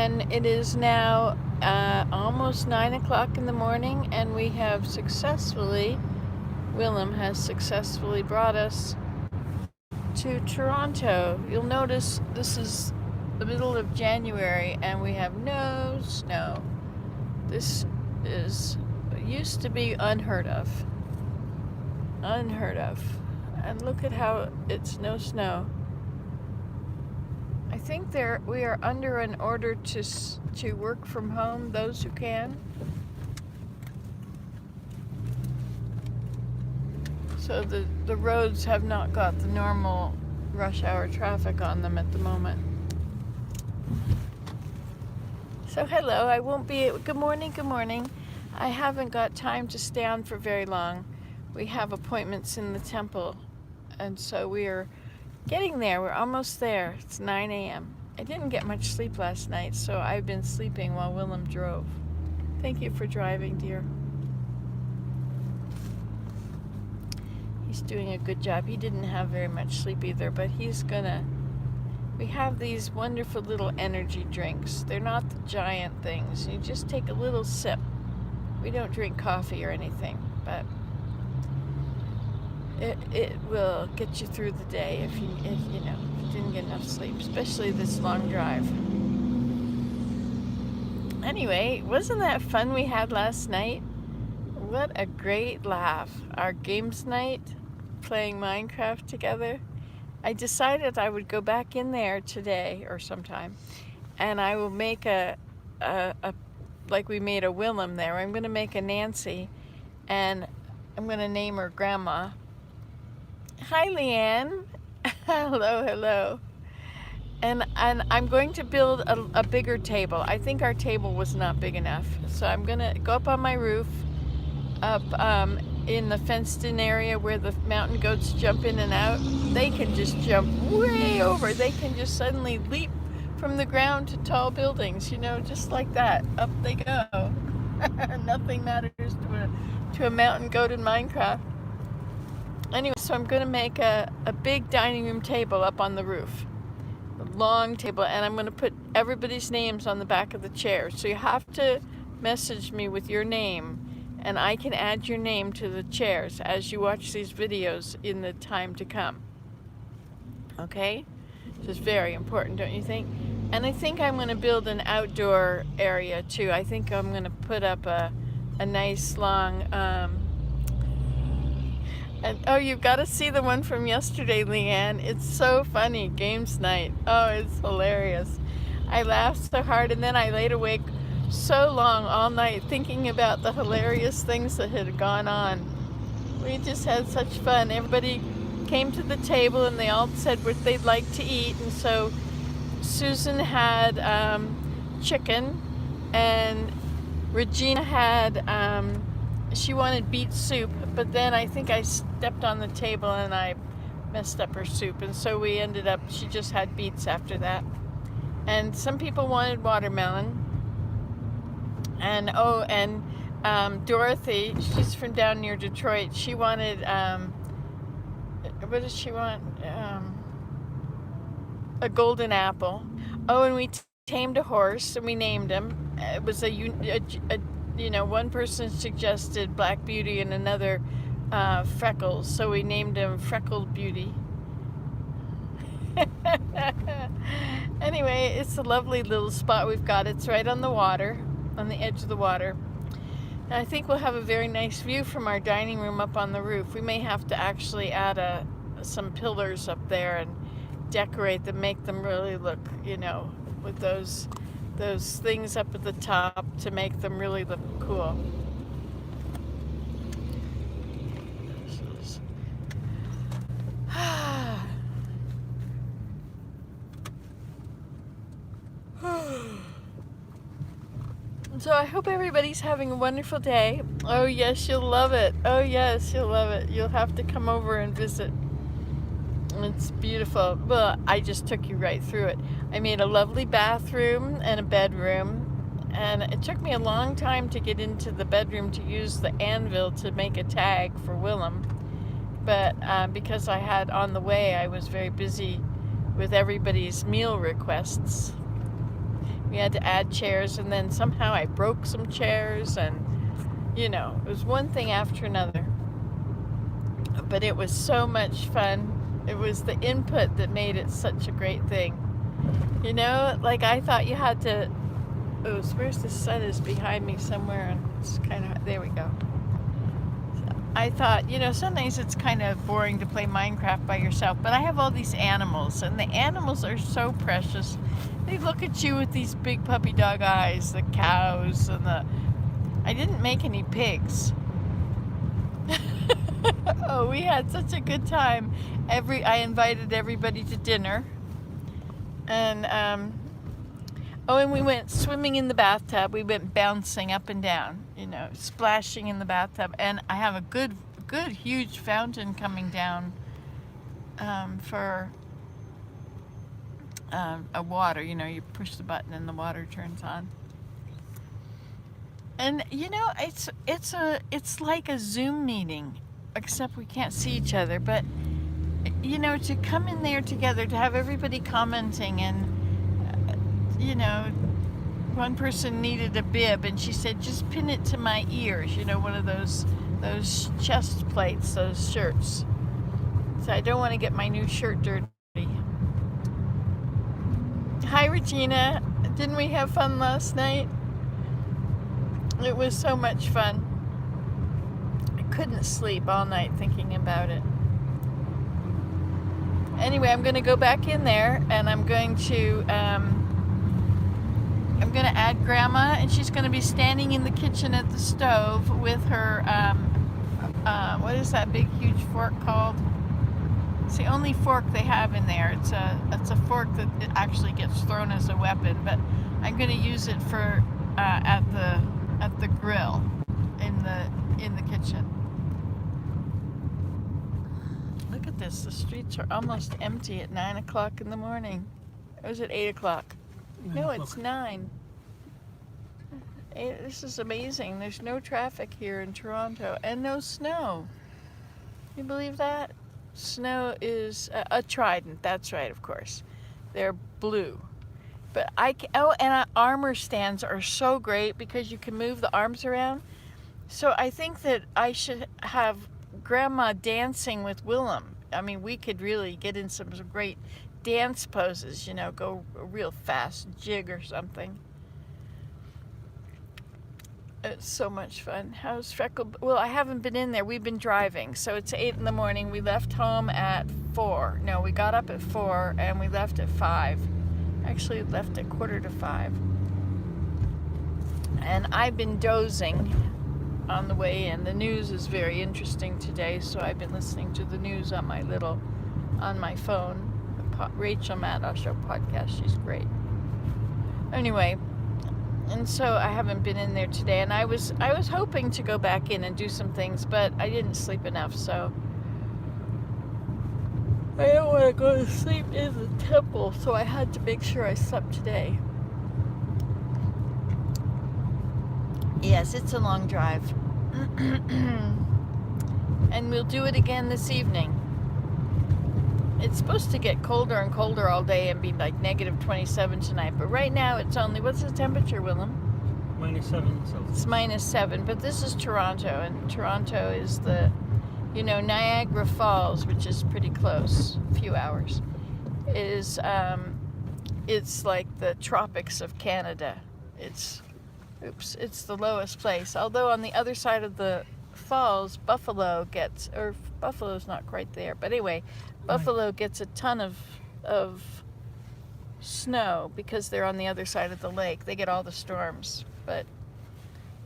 and it is now almost 9 o'clock in the morning, and we have Willem has successfully brought us to Toronto. You'll notice this is the middle of January and we have no snow. This used to be unheard of. Unheard of. And look at how it's no snow. I think we are under an order to work from home, those who can. So the roads have not got the normal rush hour traffic on them at the moment. So hello, I won't be, good morning. I haven't got time to stay on for very long. We have appointments in the temple, and so we are getting there. We're almost there. It's 9 a.m. I didn't get much sleep last night, so I've been sleeping while Willem drove. Thank you for driving, dear. He's doing a good job. He didn't have very much sleep either, but we have these wonderful little energy drinks. They're not the giant things. You just take a little sip. We don't drink coffee or anything, but it will get you through the day if you didn't get enough sleep, especially this long drive. Anyway, wasn't that fun we had last night? What a great laugh. Our games night, playing Minecraft together. I decided I would go back in there today or sometime, and I will make like we made a Willem there. I'm going to make a Nancy, and I'm going to name her Grandma. Hi, Leanne. Hello. And I'm going to build a bigger table. I think our table was not big enough, so I'm going to go up on my roof, up in the fenced-in area where the mountain goats jump in and out. They can just jump way over. They can just suddenly leap from the ground to tall buildings, just like that. Up they go. Nothing matters to a mountain goat in Minecraft. Anyway, so I'm going to make a big dining room table up on the roof. A long table, and I'm going to put everybody's names on the back of the chair. So you have to message me with your name, and I can add your name to the chairs as you watch these videos in the time to come. Okay? This is very important, don't you think? And I think I'm going to build an outdoor area too. I think I'm going to put up a nice long oh, you've got to see the one from yesterday, Leanne. It's so funny. Games night. Oh, it's hilarious. I laughed so hard, and then I laid awake so long all night thinking about the hilarious things that had gone on. We just had such fun. Everybody came to the table and they all said what they'd like to eat, and so Susan had chicken, and Regina had she wanted beet soup, but then I think I stepped on the table and I messed up her soup, and so she just had beets after that. And some people wanted watermelon. And Dorothy, she's from down near Detroit, she wanted, what does she want? A golden apple. Oh, and we tamed a horse and we named him. It was one person suggested Black Beauty and another Freckles, so we named him Freckled Beauty. Anyway, it's a lovely little spot we've got. It's right on the water, on the edge of the water. And I think we'll have a very nice view from our dining room up on the roof. We may have to actually add some pillars up there and decorate them, make them really look, with those things up at the top to make them really look cool. So I hope everybody's having a wonderful day. Oh yes, you'll love it. Oh yes, you'll love it. You'll have to come over and visit. It's beautiful. Well, I just took you right through it. I made a lovely bathroom and a bedroom, and it took me a long time to get into the bedroom to use the anvil to make a tag for Willem. But because on the way, I was very busy with everybody's meal requests. We had to add chairs, and then somehow I broke some chairs, and it was one thing after another. But it was so much fun. It was the input that made it such a great thing. Like I thought you had to. Oh, where's the sun is behind me somewhere, and it's kind of, there we go. I thought, sometimes it's kind of boring to play Minecraft by yourself, but I have all these animals, and the animals are so precious. They look at you with these big puppy dog eyes, the cows and I didn't make any pigs. Oh, we had such a good time. I invited everybody to dinner, and and we went swimming in the bathtub. We went bouncing up and down, splashing in the bathtub. And I have a good, huge fountain coming down for a water. You push the button and the water turns on. And it's like a Zoom meeting, except we can't see each other. But to come in there together, to have everybody commenting, and one person needed a bib, and she said, just pin it to my ears, one of those chest plates, those shirts. So I don't want to get my new shirt dirty. Hi, Regina. Didn't we have fun last night? It was so much fun. I couldn't sleep all night thinking about it. Anyway, I'm going to go back in there, and I'm going to add Grandma, and she's going to be standing in the kitchen at the stove with her, what is that big, huge fork called? It's the only fork they have in there. It's a fork that it actually gets thrown as a weapon, but I'm going to use it for at the grill in the kitchen. Look at this. The streets are almost empty at 9 o'clock in the morning. Or is it 8 o'clock? No, it's 9. This is amazing. There's no traffic here in Toronto, and no snow. You believe that? Snow is a trident. That's right, of course. They're blue. But and armor stands are so great because you can move the arms around. So I think that I should have Grandma dancing with Willem. I mean, we could really get in some great dance poses, go a real fast jig or something. It's so much fun. How's Freckle? Well, I haven't been in there. We've been driving. So it's 8 in the morning. We left home at 4. No, we got up at 4 and we left at 5. Actually left at 4:45. And I've been dozing on the way in. The news is very interesting today, so I've been listening to the news on my phone. Rachel Maddow Show podcast. She's great. Anyway, and so I haven't been in there today, and I was hoping to go back in and do some things, but I didn't sleep enough, so I don't want to go to sleep in the temple, so I had to make sure I slept today. Yes, it's a long drive. And we'll do it again this evening. It's supposed to get colder and colder all day and be like negative 27 tonight. But right now it's only, what's the temperature, Willem? -7 Celsius. It's -7, but this is Toronto, and Toronto is the, Niagara Falls, which is pretty close, a few hours, is, it's like the tropics of Canada. It's the lowest place. Although on the other side of the falls, Buffalo's not quite there, but anyway, Buffalo gets a ton of snow because they're on the other side of the lake. They get all the storms,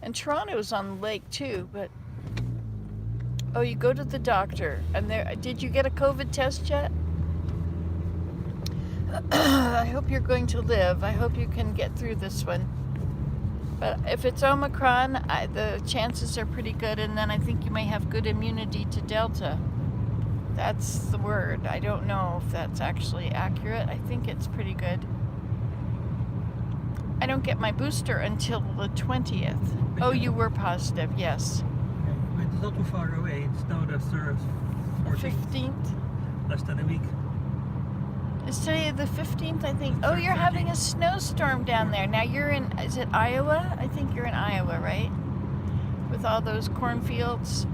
and Toronto's on the lake too, but you go to the doctor, and did you get a COVID test yet? I hope you're going to live. I hope you can get through this one. But if it's Omicron, the chances are pretty good, and then I think you may have good immunity to Delta. That's the word. I don't know if that's actually accurate. I think it's pretty good. I don't get my booster until the 20th. Oh, you were positive, yes. But it's not too far away. It's now the 15th. Less than a week. Is today the 15th, I think? Oh, you're 13th. having a snowstorm down there. Now you're in, is it Iowa? I think you're in Iowa, right? With all those cornfields.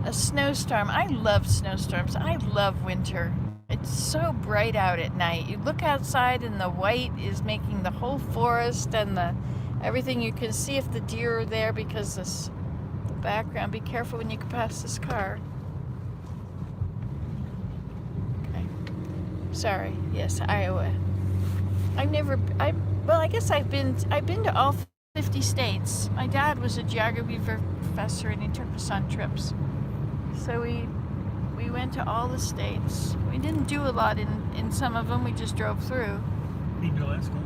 A snowstorm. I love snowstorms. I love winter. It's so bright out at night. You look outside and the white is making the whole forest and the everything. You can see if the deer are there because the background. Be careful when you pass this car. Okay. Sorry. Yes, Iowa. Well, I guess I've been to all 50 states. My dad was a geography professor and he took us on trips. So we went to all the states. We didn't do a lot in some of them. We just drove through. Been to Alaska.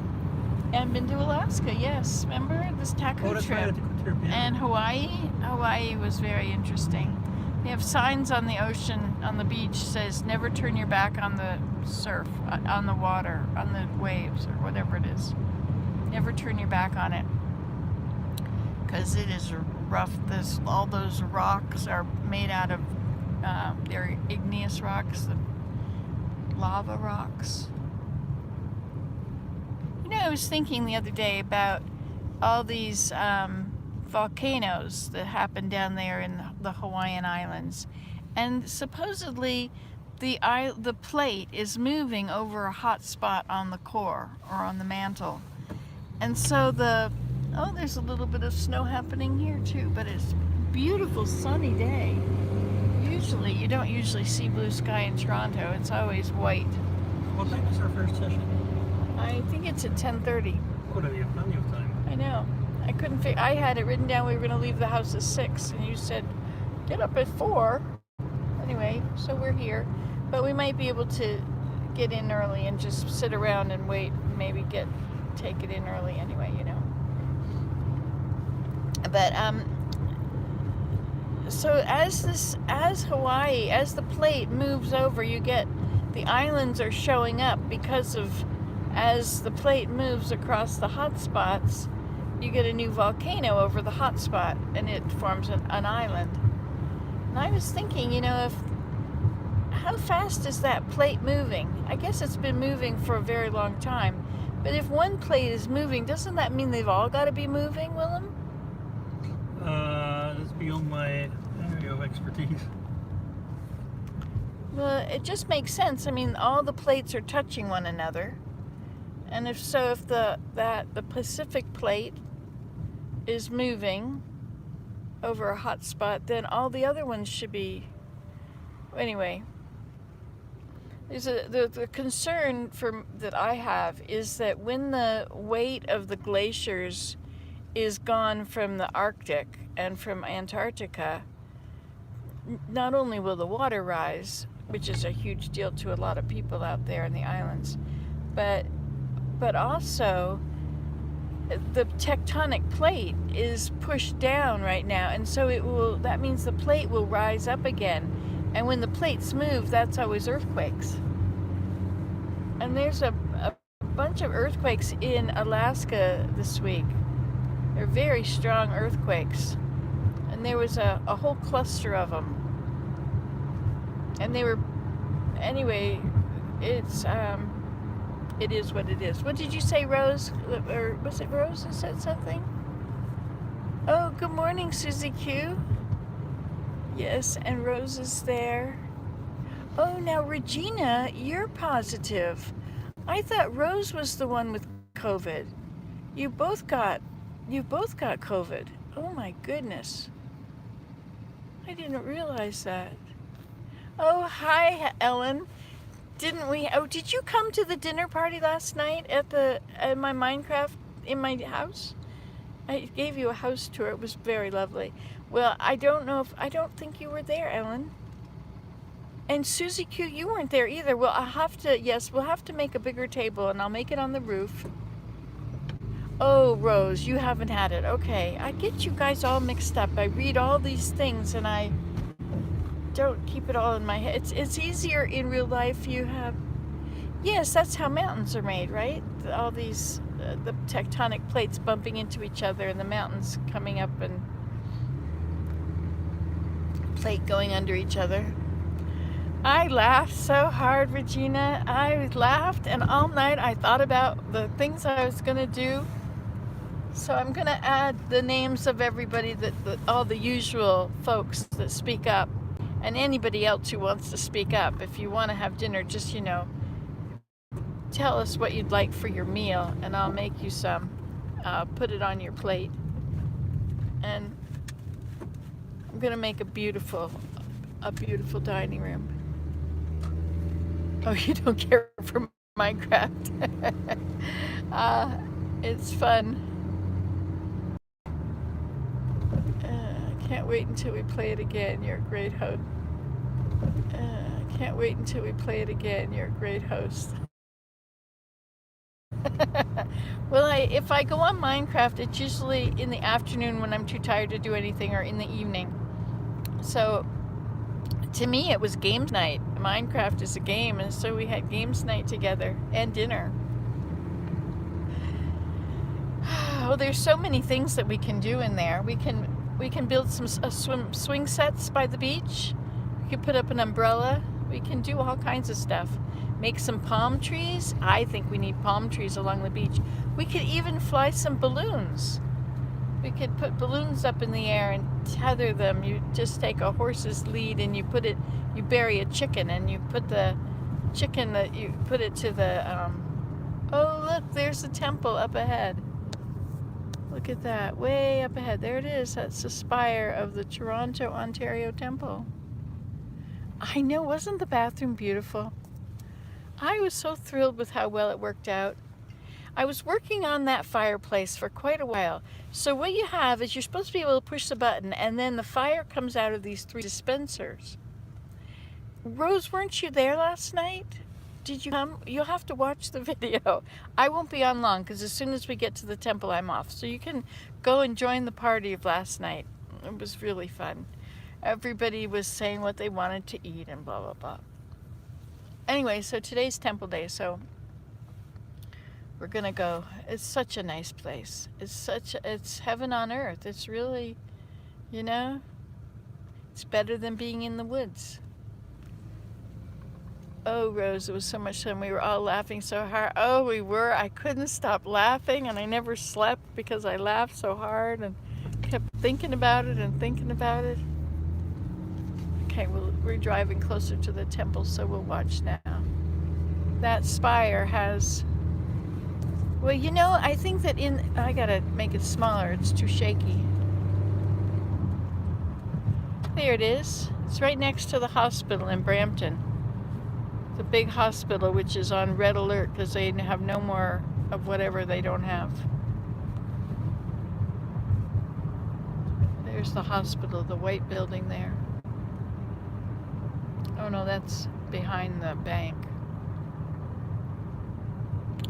And been to Alaska, yes. Remember this taco That's trip? right, the trip, yeah. And Hawaii. Hawaii was very interesting. They have signs on the ocean, on the beach, says never turn your back on the surf, on the water, on the waves, or whatever it is. Never turn your back on it. Because it is rough. All those rocks are made out of, they're igneous rocks, the lava rocks. You know, I was thinking the other day about all these volcanoes that happen down there in the Hawaiian Islands. And supposedly the plate is moving over a hot spot on the core or on the mantle. And so there's a little bit of snow happening here too, but it's a beautiful sunny day. You don't usually see blue sky in Toronto. It's always white. What time is our first session? I think it's at 10:30. Good idea, plenty of time. I know. I couldn't figure. I had it written down we were going to leave the house at 6, and you said get up at 4. Anyway, so we're here, but we might be able to get in early and just sit around and wait. Maybe take it in early anyway, you know. But so as Hawaii, as the plate moves over, you get the islands are showing up because of as the plate moves across the hot spots, you get a new volcano over the hot spot and it forms an island. And I was thinking, you know, how fast is that plate moving? I guess it's been moving for a very long time. But if one plate is moving, doesn't that mean they've all got to be moving, Willem? That's beyond my area of expertise. Well, it just makes sense. I mean, all the plates are touching one another. And if the Pacific plate is moving over a hot spot, then all the other ones should be. Anyway, the concern that I have is that when the weight of the glaciers is gone from the Arctic and from Antarctica, not only will the water rise, which is a huge deal to a lot of people out there in the islands, but also the tectonic plate is pushed down right now, and so that means the plate will rise up again. And when the plates move, that's always earthquakes. And there's a bunch of earthquakes in Alaska this week. They're very strong earthquakes. And there was a whole cluster of them. And they were, anyway, it is what it is. What did you say, Rose? Or was it Rose that said something? Oh, good morning, Susie Q. Yes, and Rose is there. Oh, now Regina, you're positive. I thought Rose was the one with COVID. You both got COVID. Oh my goodness. I didn't realize that. Oh, hi, Ellen. Did you come to the dinner party last night at my Minecraft in my house? I gave you a house tour. It was very lovely. Well, I don't think you were there, Ellen. And Susie Q, you weren't there either. Well, we'll have to make a bigger table, and I'll make it on the roof. Oh, Rose, you haven't had it. Okay, I get you guys all mixed up. I read all these things, and I don't keep it all in my head. It's easier in real life. Yes, that's how mountains are made, right? All these, the tectonic plates bumping into each other, and the mountains coming up and plate going under each other. I laughed so hard, Regina. I laughed, and all night I thought about the things I was going to do. So I'm going to add the names of everybody, all the usual folks that speak up, and anybody else who wants to speak up. If you want to have dinner, just, tell us what you'd like for your meal, and I'll make you some. Put it on your plate. And I'm going to make a beautiful dining room. Oh, you don't care for Minecraft? It's fun. I can't wait until we play it again. You're a great host. Can't wait until we play it again. You're a great host. Well, if I go on Minecraft, it's usually in the afternoon when I'm too tired to do anything, or in the evening. So to me, it was games night. Minecraft is a game, and so we had games night together and dinner. Oh, there's so many things that we can do in there. We can build some swing sets by the beach. We can put up an umbrella. We can do all kinds of stuff. Make some palm trees. I think we need palm trees along the beach. We could even fly some balloons. We could put balloons up in the air and tether them. You just take a horse's lead and you bury a chicken, and you put the chicken, you put it to the, oh look, there's the temple up ahead. Look at that, way up ahead. There it is. That's the spire of the Toronto, Ontario Temple. I know, wasn't the bathroom beautiful? I was so thrilled with how well it worked out. I was working on that fireplace for quite a while. So what you have is you're supposed to be able to push the button, and then the fire comes out of these 3 dispensers. Rose, weren't you there last night? Did you come? You'll have to watch the video. I won't be on long, because as soon as we get to the temple, I'm off. So you can go and join the party of last night. It was really fun. Everybody was saying what they wanted to eat and blah, blah, blah. Anyway, so today's temple day, so we're gonna go. It's such a nice place. It's heaven on earth. It's really, it's better than being in the woods. Oh, Rose, it was so much fun. We were all laughing so hard. Oh, we were. I couldn't stop laughing, and I never slept because I laughed so hard and kept thinking about it and thinking about it. Okay, well, we're driving closer to the temple, so we'll watch now. That spire has, well, I think that I gotta make it smaller. It's too shaky. There it is. It's right next to the hospital in Brampton. The big hospital, which is on red alert because they have no more of whatever they don't have. There's the hospital, the white building there. Oh no, that's behind the bank.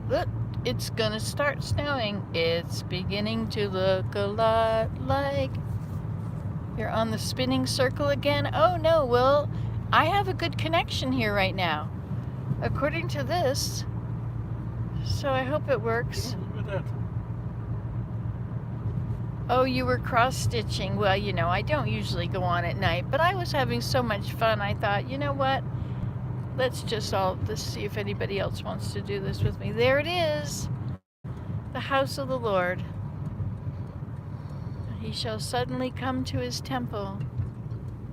Look, it's gonna start snowing. It's beginning to look a lot like... You're on the spinning circle again? Oh no, well, I have a good connection here right now, according to this. So I hope it works. Look at that. Oh, you were cross-stitching. Well, I don't usually go on at night, but I was having so much fun. I thought, you know what? Let's see if anybody else wants to do this with me. There it is. The house of the Lord. He shall suddenly come to his temple,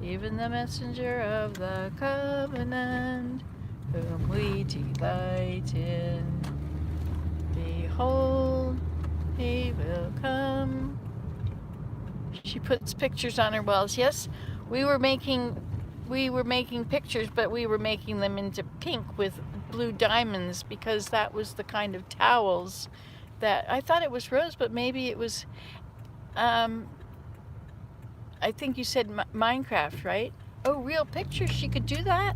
even the messenger of the covenant, whom we delight in. Behold, he will come. She puts pictures on her walls. Yes, we were making pictures, but we were making them into pink with blue diamonds, because that was the kind of towels that I thought it was Rose, but maybe it was, I think you said Minecraft, right? Oh, real pictures. She could do that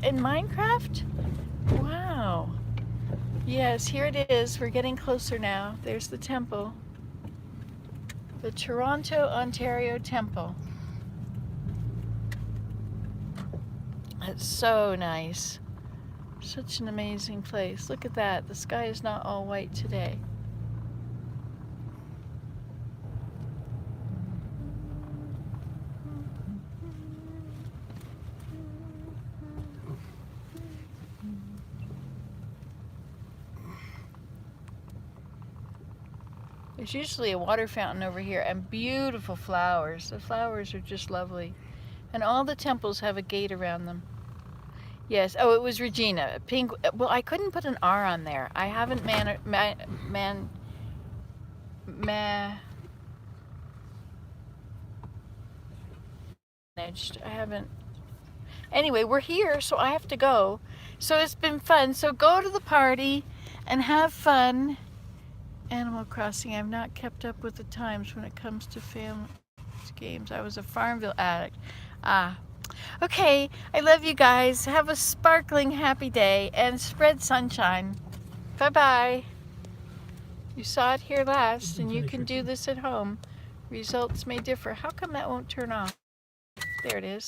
in Minecraft? Wow. Yes, here it is. We're getting closer now. There's the temple. The Toronto, Ontario Temple. It's so nice. Such an amazing place. Look at that. The sky is not all white today. There's usually a water fountain over here and beautiful flowers. The flowers are just lovely. And all the temples have a gate around them. Yes. Oh, it was Regina. Well, I couldn't put an R on there. I haven't managed. I haven't. Anyway, we're here, so I have to go. So it's been fun. So go to the party and have fun. Animal Crossing. I've not kept up with the times when it comes to family games. I was a Farmville addict. Okay. I love you guys. Have a sparkling happy day and spread sunshine. Bye-bye. You saw it here last, and you can do this at home. Results may differ. How come that won't turn off? There it is.